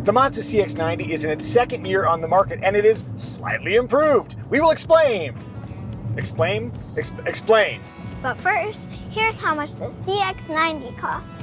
The Mazda CX-90 is in its second year on the market and it is slightly improved. We will explain. Explain? Explain. But first, here's how much the CX-90 costs.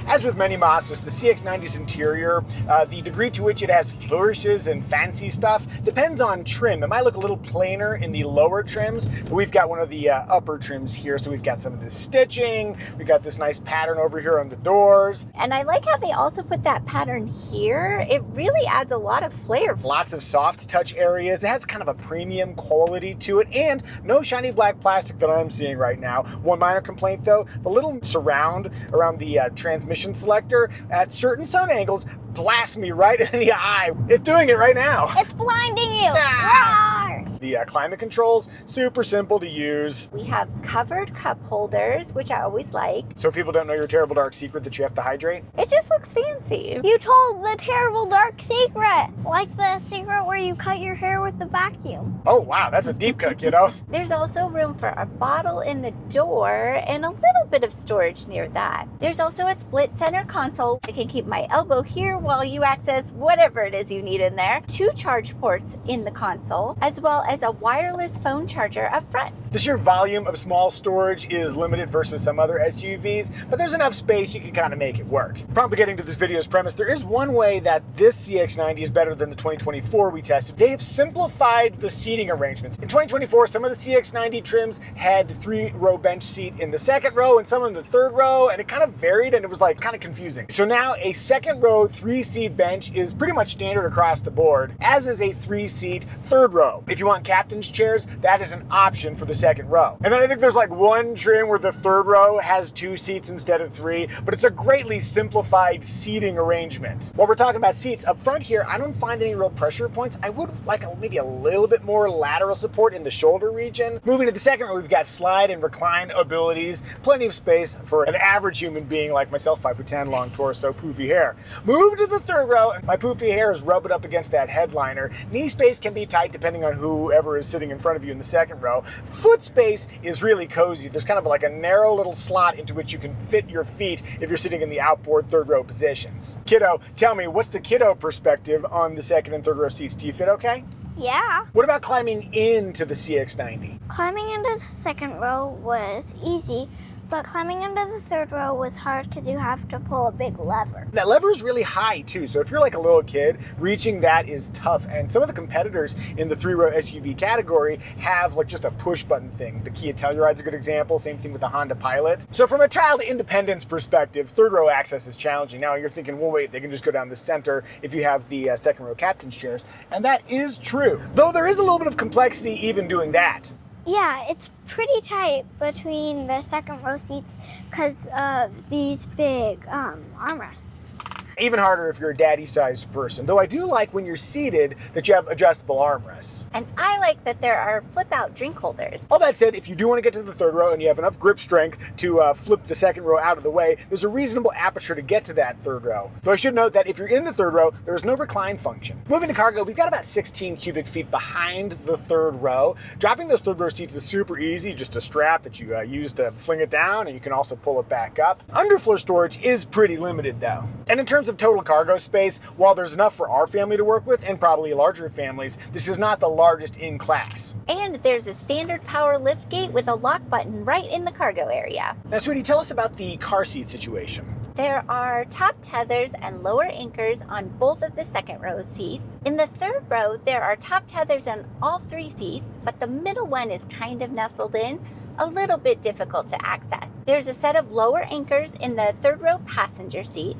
As with many Mazdas, the CX-90's interior, the degree to which it has flourishes and fancy stuff, depends on trim. It might look a little plainer in the lower trims, but we've got one of the upper trims here, so we've got some of this stitching, we've got this nice pattern over here on the doors. And I like how they also put that pattern here. It really adds a lot of flair. Lots of soft touch areas. It has kind of a premium quality to it, and no shiny black plastic that I'm seeing right now. One minor complaint though, the little surround around the transmission selector at certain sun angles blasts me right in the eye. It's doing it right now. It's blinding you. Ah! The climate controls, super simple to use. We have covered cup holders, which I always like. So people don't know your terrible dark secret that you have to hydrate? It just looks fancy. You told the terrible dark secret, like the secret where you cut your hair with the vacuum. Oh wow, that's a deep cut, kiddo. There's also room for a bottle in the door and a little bit of storage near that. There's also a split center console. I can keep my elbow here while you access whatever it is you need in there. 2 charge ports in the console, as well as a wireless phone charger up front. The sheer volume of small storage is limited versus some other SUVs, but there's enough space you can kind of make it work. Promptly getting to this video's premise, there is one way that this CX-90 is better than the 2024 we tested. They have simplified the seating arrangements. In 2024, some of the CX-90 trims had 3-row bench seat in the second row and some in the third row, and it kind of varied and it was like kind of confusing. So now a second row 3-seat bench is pretty much standard across the board, as is a 3-seat third row. If you want captain's chairs, that is an option for the second row. And then I think there's like one trim where the third row has 2 seats instead of 3, but it's a greatly simplified seating arrangement. While we're talking about seats, up front here, I don't find any real pressure points. I would like maybe a little bit more lateral support in the shoulder region. Moving to the second row, we've got slide and recline abilities, plenty of space for an average human being like myself, 5'10", long torso, poofy hair. Move to the third row, and my poofy hair is rubbing up against that headliner. Knee space can be tight depending on whoever is sitting in front of you in the second row. Foot space is really cozy. There's kind of like a narrow little slot into which you can fit your feet if you're sitting in the outboard third row positions. Kiddo, tell me, what's the kiddo perspective on the second and third row seats? Do you fit okay? Yeah. What about climbing into the CX-90? Climbing into the second row was easy, but climbing into the third row was hard because you have to pull a big lever. That lever is really high too, so if you're like a little kid, reaching that is tough. And some of the competitors in the 3-row SUV category have like just a push button thing. The Kia Telluride's a good example, same thing with the Honda Pilot. So from a child independence perspective, third row access is challenging. Now you're thinking, well wait, they can just go down the center if you have the second row captain's chairs. And that is true, though there is a little bit of complexity even doing that. Yeah, it's pretty tight between the second row seats because of these big armrests. Even harder if you're a daddy-sized person, though I do like when you're seated that you have adjustable armrests. And I like that there are flip-out drink holders. All that said, if you do want to get to the third row and you have enough grip strength to flip the second row out of the way, there's a reasonable aperture to get to that third row. So I should note that if you're in the third row, there is no recline function. Moving to cargo, we've got about 16 cubic feet behind the third row. Dropping those third row seats is super easy, just a strap that you use to fling it down, and you can also pull it back up. Underfloor storage is pretty limited though. And in terms of total cargo space, while there's enough for our family to work with and probably larger families, this is not the largest in class. And there's a standard power lift gate with a lock button right in the cargo area. Now, sweetie, tell us about the car seat situation. There are top tethers and lower anchors on both of the second row seats. In the third row, there are top tethers on all 3 seats, but the middle one is kind of nestled in, a little bit difficult to access. There's a set of lower anchors in the third row passenger seat.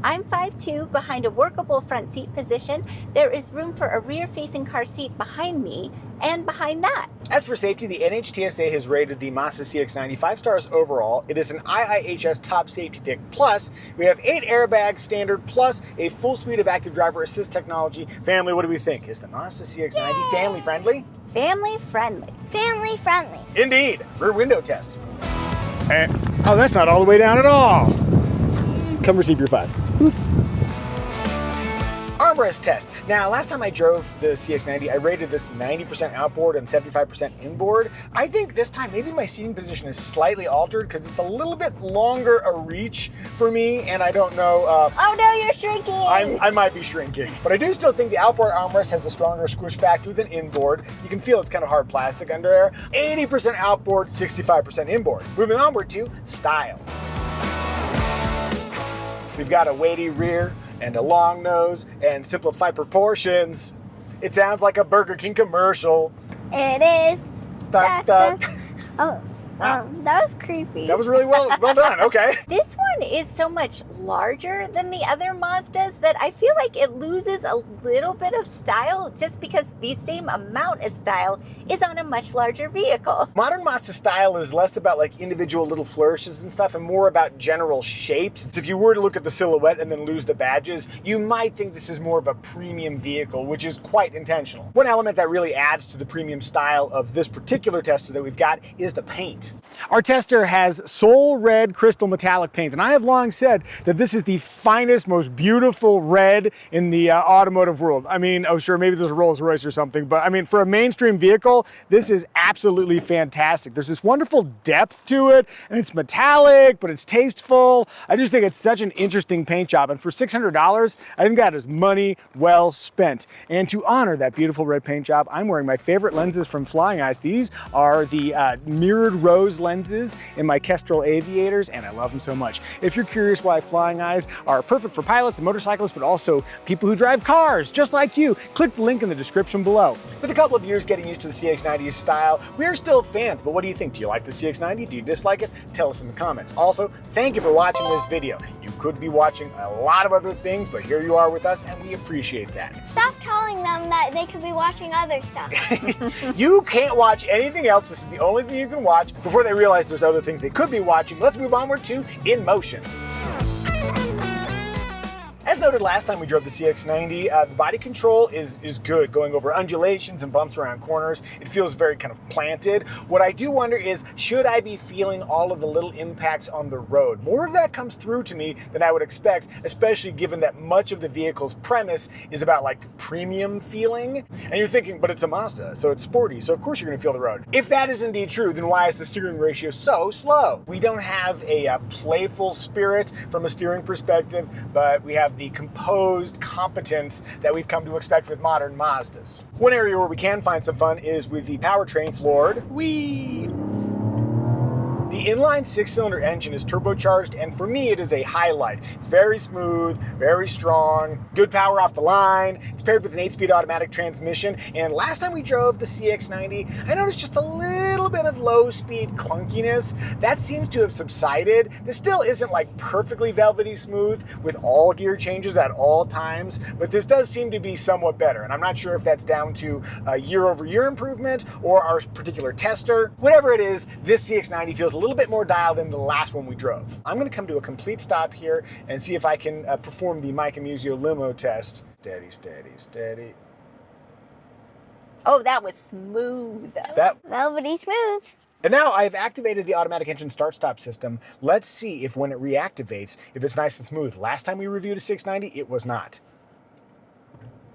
I'm 5'2", behind a workable front seat position. There is room for a rear-facing car seat behind me and behind that. As for safety, the NHTSA has rated the Mazda CX-90 5 stars overall. It is an IIHS Top Safety Pick Plus. We have 8 airbags standard plus a full suite of active driver assist technology. Family, what do we think? Is the Mazda CX-90 family friendly? Family friendly. Family friendly. Indeed. Rear window test. Oh, that's not all the way down at all. Come receive your 5. Arm armrest test. Now, last time I drove the CX-90, I rated this 90% outboard and 75% inboard. I think this time maybe my seating position is slightly altered because it's a little bit longer a reach for me, and I don't know. Oh no, you're shrinking! I might be shrinking, but I do still think the outboard armrest has a stronger squish factor than inboard. You can feel it's kind of hard plastic under there. 80% outboard, 65% inboard. Moving onward to style. We've got a weighty rear and a long nose and simplified proportions. It sounds like a Burger King commercial. It is. Duck, duck. Oh, Wow. that was creepy. That was really well done. Okay. This one is so much larger than the other Mazdas that I feel like it loses a little bit of style just because the same amount of style is on a much larger vehicle. Modern Mazda style is less about like individual little flourishes and stuff and more about general shapes. So if you were to look at the silhouette and then lose the badges, you might think this is more of a premium vehicle, which is quite intentional. One element that really adds to the premium style of this particular tester that we've got is the paint. Our tester has Soul Red Crystal Metallic paint, and I have long said that this is the finest, most beautiful red in the automotive world. I mean, oh sure, maybe there's a Rolls Royce or something, but I mean, for a mainstream vehicle, this is absolutely fantastic. There's this wonderful depth to it, and it's metallic, but it's tasteful. I just think it's such an interesting paint job, and for $600, I think that is money well spent. And to honor that beautiful red paint job, I'm wearing my favorite lenses from Flying Eyes. These are the mirrored rose lenses in my Kestrel Aviators, and I love them so much. If you're curious why Flying Eyes are perfect for pilots and motorcyclists, but also people who drive cars, just like you, click the link in the description below. With a couple of years getting used to the CX-90's style, we are still fans, but what do you think? Do you like the CX-90? Do you dislike it? Tell us in the comments. Also, thank you for watching this video. You could be watching a lot of other things, but here you are with us, and we appreciate that. Stop telling them that they could be watching other stuff. You can't watch anything else. This is the only thing you can watch before they realize there's other things they could be watching. Let's move onward to In Motion. As noted last time we drove the CX-90, the body control is good, going over undulations and bumps around corners. It feels very kind of planted. What I do wonder is, should I be feeling all of the little impacts on the road? More of that comes through to me than I would expect, especially given that much of the vehicle's premise is about like premium feeling. And you're thinking, but it's a Mazda, so it's sporty, so of course you're gonna feel the road. If that is indeed true, then why is the steering ratio so slow? We don't have a playful spirit from a steering perspective, but we have the composed competence that we've come to expect with modern Mazdas. One area where we can find some fun is with the powertrain floored. Whee! The inline six-cylinder engine is turbocharged, and for me it is a highlight. It's very smooth, very strong, good power off the line. It's paired with an 8-speed automatic transmission, and last time we drove the CX-90, I noticed just a little bit of low-speed clunkiness. That seems to have subsided. This still isn't like perfectly velvety smooth with all gear changes at all times, but this does seem to be somewhat better, and I'm not sure if that's down to a year-over-year improvement or our particular tester. Whatever it is, this CX-90 feels a little bit more dialed in than the last one we drove. I'm going to come to a complete stop here and see if I can perform the Micah Muzio limo test. Steady, steady, steady. Oh, that was smooth. That Velvety smooth. And now I've activated the automatic engine start-stop system. Let's see if when it reactivates, if it's nice and smooth. Last time we reviewed a 690, it was not.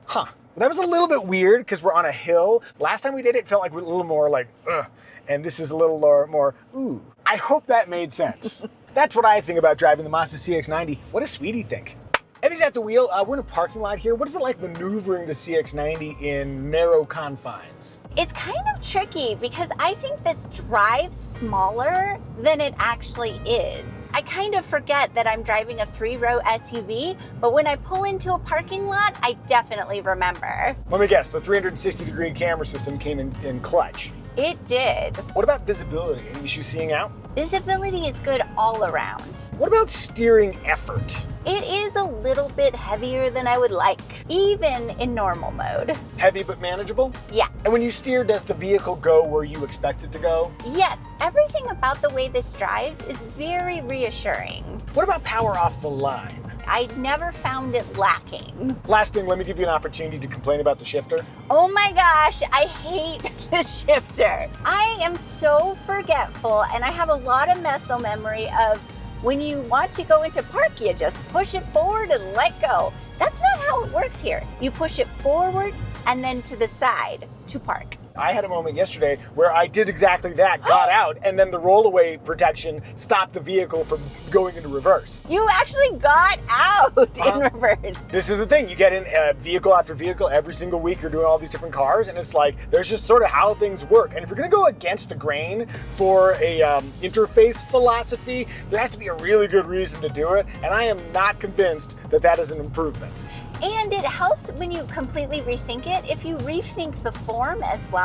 Huh. That was a little bit weird because we're on a hill. Last time we did it, it felt like a little more like, ugh. And this is a little more, ooh. I hope that made sense. That's what I think about driving the Mazda CX-90. What does Sweetie think? Evie's at the wheel. We're in a parking lot here. What is it like maneuvering the CX-90 in narrow confines? It's kind of tricky because I think this drives smaller than it actually is. I kind of forget that I'm driving a 3-row SUV, but when I pull into a parking lot, I definitely remember. Let me guess, the 360-degree camera system came in clutch. It did. What about visibility? Any issues seeing out? Visibility is good all around. What about steering effort? It is a little bit heavier than I would like, even in normal mode. Heavy but manageable? Yeah. And when you steer, does the vehicle go where you expect it to go? Yes, everything about the way this drives is very reassuring. What about power off the line? I never found it lacking. Last thing, let me give you an opportunity to complain about the shifter. Oh my gosh, I hate the shifter. I am so forgetful, and I have a lot of muscle memory of when you want to go into park, you just push it forward and let go. That's not how it works here. You push it forward and then to the side to park. I had a moment yesterday where I did exactly that, got out, and then the rollaway protection stopped the vehicle from going into reverse. You actually got out in reverse. This is the thing, you get in vehicle after vehicle every single week, you're doing all these different cars, and it's like, there's just sort of how things work. And if you're gonna go against the grain for a interface philosophy, there has to be a really good reason to do it, and I am not convinced that that is an improvement. And it helps when you completely rethink it, if you rethink the form as well.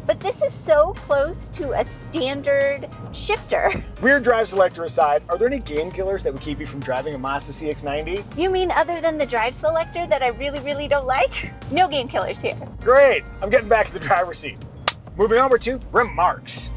But this is so close to a standard shifter. Weird drive selector aside, are there any game killers that would keep you from driving a Mazda CX-90? You mean other than the drive selector that I really don't like? No game killers here. Great, I'm getting back to the driver's seat. Moving onward to remarks.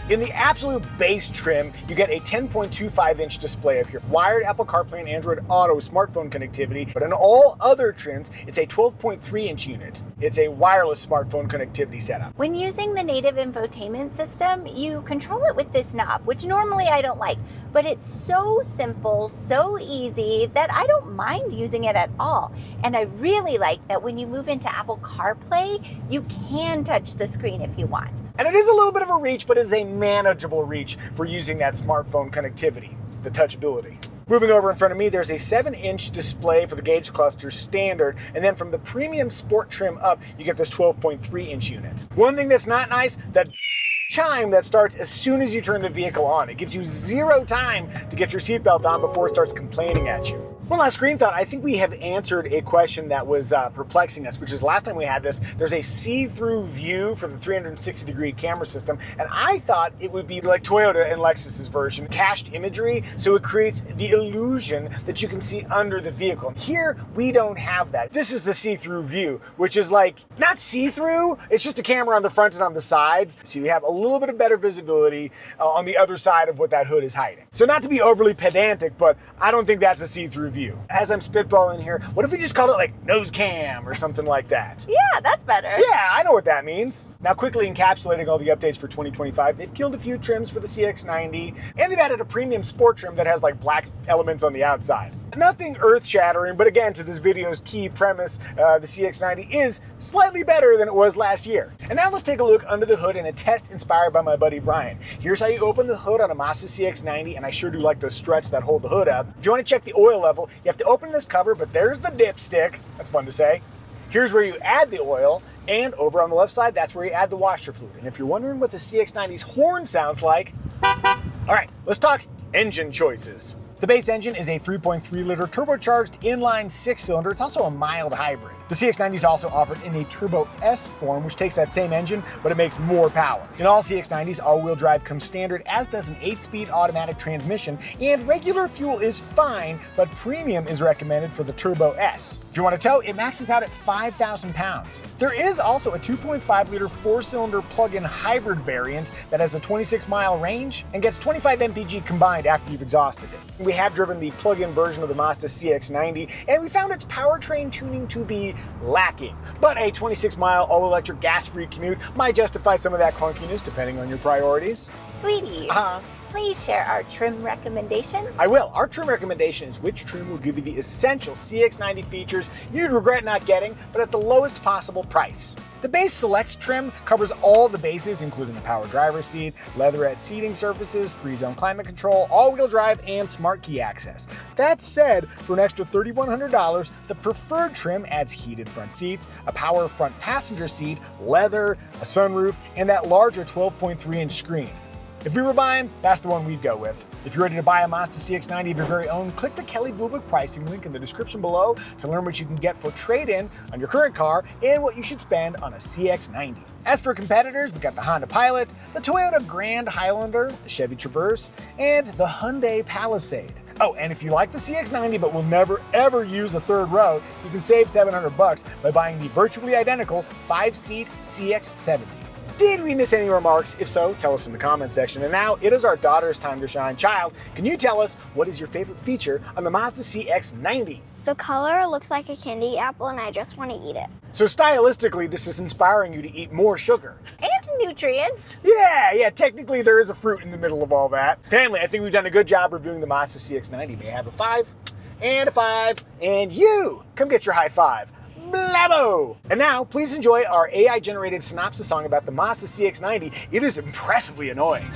In the absolute base trim, you get a 10.25-inch display up here, wired Apple CarPlay and Android Auto smartphone connectivity, but in all other trims, it's a 12.3-inch unit. It's a wireless smartphone connectivity setup. When using the native infotainment system, you control it with this knob, which normally I don't like, but it's so simple, so easy that I don't mind using it at all. And I really like that when you move into Apple CarPlay, you can touch the screen if you want. And it is a little bit of a reach, but it is a manageable reach for using that smartphone connectivity, the touchability. Moving over in front of me, there's a 7-inch display for the gauge cluster standard, and then from the premium sport trim up, you get this 12.3-inch unit. One thing that's not nice, that chime that starts as soon as you turn the vehicle on. It gives you 0 time to get your seatbelt on before it starts complaining at you. One last screen thought, I think we have answered a question that was perplexing us, which is last time we had this, there's a see-through view for the 360-degree camera system, and I thought it would be like Toyota and Lexus's version, cached imagery, so it creates the illusion that you can see under the vehicle. Here, we don't have that. This is the see-through view, which is like, not see-through, it's just a camera on the front and on the sides, so you have a little bit of better visibility on the other side of what that hood is hiding. So not to be overly pedantic, but I don't think that's a see-through view. As I'm spitballing here, what if we just called it like nose cam or something like that? Yeah, that's better. Yeah, I know what that means. Now quickly encapsulating all the updates for 2025, they've killed a few trims for the CX-90, and they've added a premium sport trim that has like black elements on the outside. Nothing earth-shattering, but again, to this video's key premise, the CX-90 is slightly better than it was last year. And now let's take a look under the hood in a test inspired by my buddy Brian. Here's how you open the hood on a Mazda CX-90, and I sure do like those struts that hold the hood up. If you want to check the oil level, you have to open this cover, but there's the dipstick. That's fun to say. Here's where you add the oil, and over on the left side, that's where you add the washer fluid. And if you're wondering what the CX-90's horn sounds like, all right, let's talk engine choices. The base engine is a 3.3-liter turbocharged inline 6-cylinder. It's also a mild hybrid. The CX-90 is also offered in a Turbo S form, which takes that same engine, but it makes more power. In all CX-90s, all-wheel drive comes standard, as does an 8-speed automatic transmission, and regular fuel is fine, but premium is recommended for the Turbo S. If you want to tow, it maxes out at 5,000 pounds. There is also a 2.5-liter 4-cylinder plug-in hybrid variant that has a 26-mile range and gets 25 mpg combined after you've exhausted it. We have driven the plug-in version of the Mazda CX-90, and we found its powertrain tuning to be lacking. But a 26-mile all-electric gas-free commute might justify some of that clunkiness depending on your priorities. Sweetie, please share our trim recommendation. I will. Our trim recommendation is which trim will give you the essential CX-90 features you'd regret not getting, but at the lowest possible price. The base Select trim covers all the bases, including the power driver's seat, leatherette seating surfaces, 3-zone climate control, all-wheel drive, and smart key access. That said, for an extra $3,100, the preferred trim adds heated front seats, a power front passenger seat, leather, a sunroof, and that larger 12.3-inch screen. If we were buying, that's the one we'd go with. If you're ready to buy a Mazda CX-90 of your very own, click the Kelly Blue Book pricing link in the description below to learn what you can get for trade-in on your current car and what you should spend on a CX-90. As for competitors, we got the Honda Pilot, the Toyota Grand Highlander, the Chevy Traverse, and the Hyundai Palisade. Oh, and if you like the CX-90 but will never ever use a third row, you can save $700 by buying the virtually identical 5-seat CX-70. Did we miss any remarks? If so, tell us in the comment section. And now it is our daughter's time to shine. Child, can you tell us what is your favorite feature on the Mazda CX-90? The color looks like a candy apple and I just want to eat it. So stylistically, this is inspiring you to eat more sugar. And nutrients. Yeah, technically there is a fruit in the middle of all that. Family, I think we've done a good job reviewing the Mazda CX-90. May I have a 5 and a 5, and you come get your high five. Blabbo! And now, please enjoy our AI-generated synopsis song about the Mazda CX-90. It is impressively annoying.